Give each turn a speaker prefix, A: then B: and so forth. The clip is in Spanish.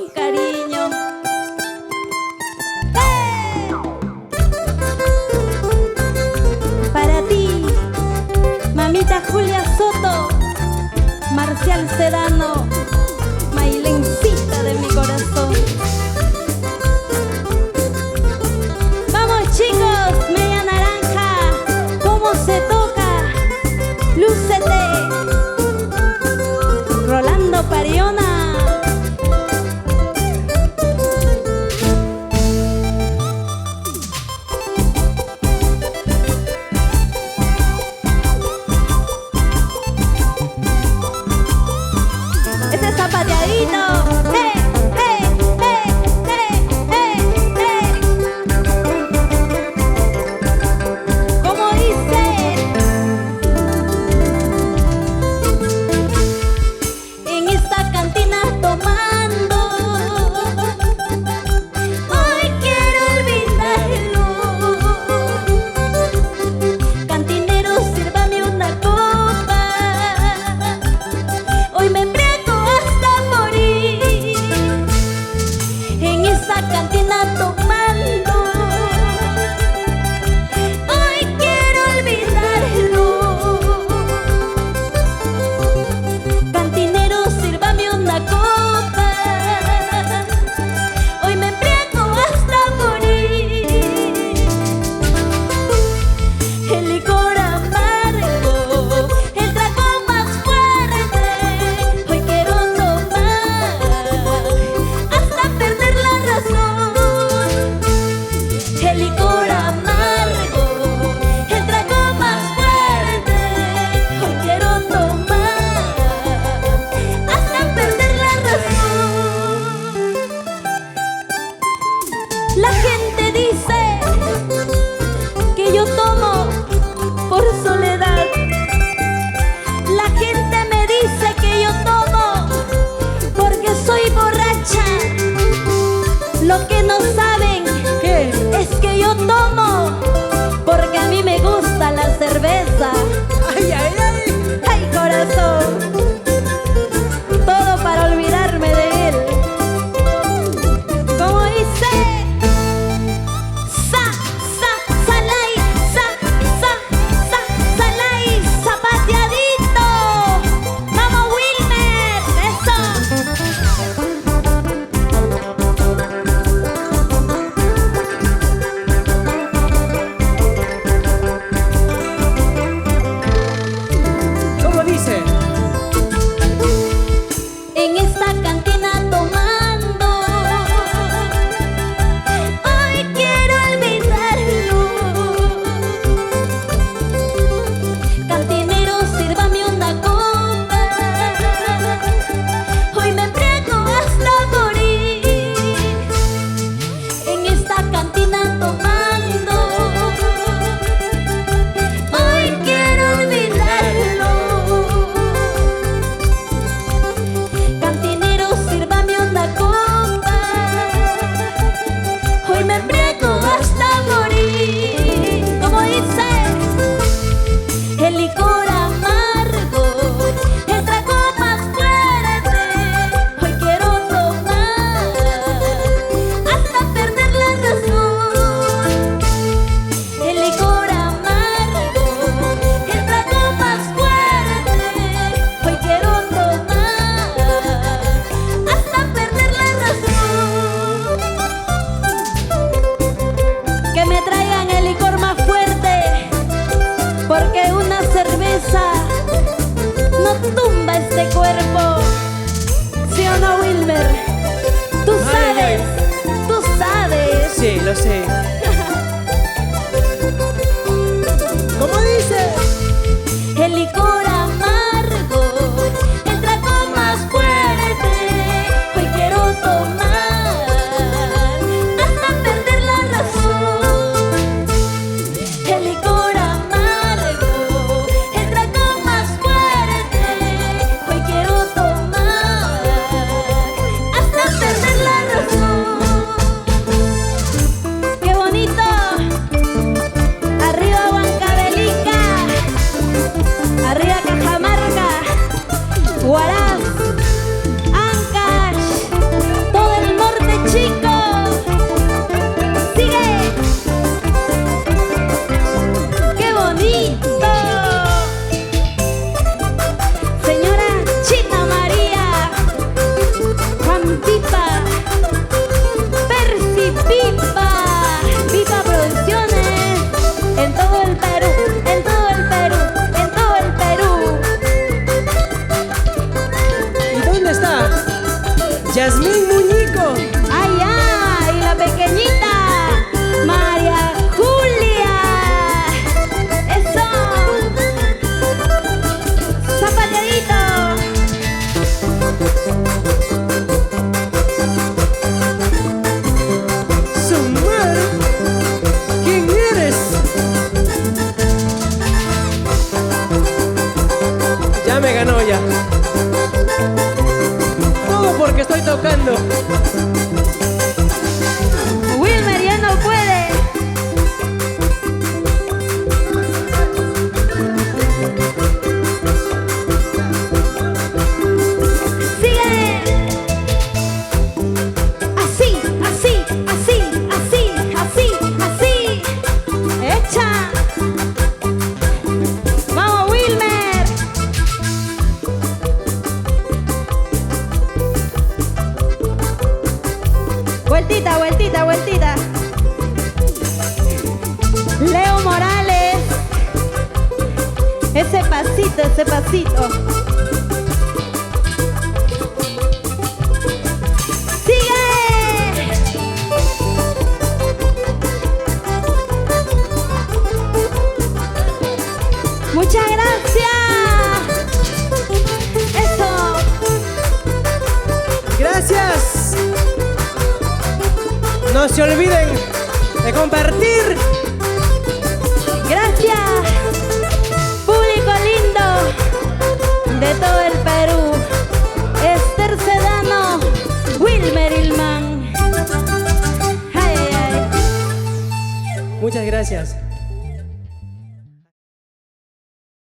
A: con cariño. ¡Eh! Para ti, mamita Julia Soto, Marcial Sedano, Mailencita de mi corazón. Vamos chicos, media naranja, ¿cómo se toca? Lúcete, Rolando Pariona. Este es
B: Jalisco.
A: Ay, ay, la pequeñita María Julia. Eso. Zapateadito.
B: Sumar. ¿Quién eres? Ya me ganó ya. Todo porque estoy tocando.
A: Wilmer ya no puede. Sigue. Así, así, así, así, así, así. Echa. Vamos, Wilmer. Vueltita, vueltita, vueltita. Leo Morales. Ese pasito, ese pasito. ¡Sigue! Muchas gracias. Eso.
B: Gracias. No se olviden de compartir.
A: Gracias, público lindo de todo el Perú. Esther Sedano, Wilmer Ilman. Ay, ay, ay.
B: Muchas gracias.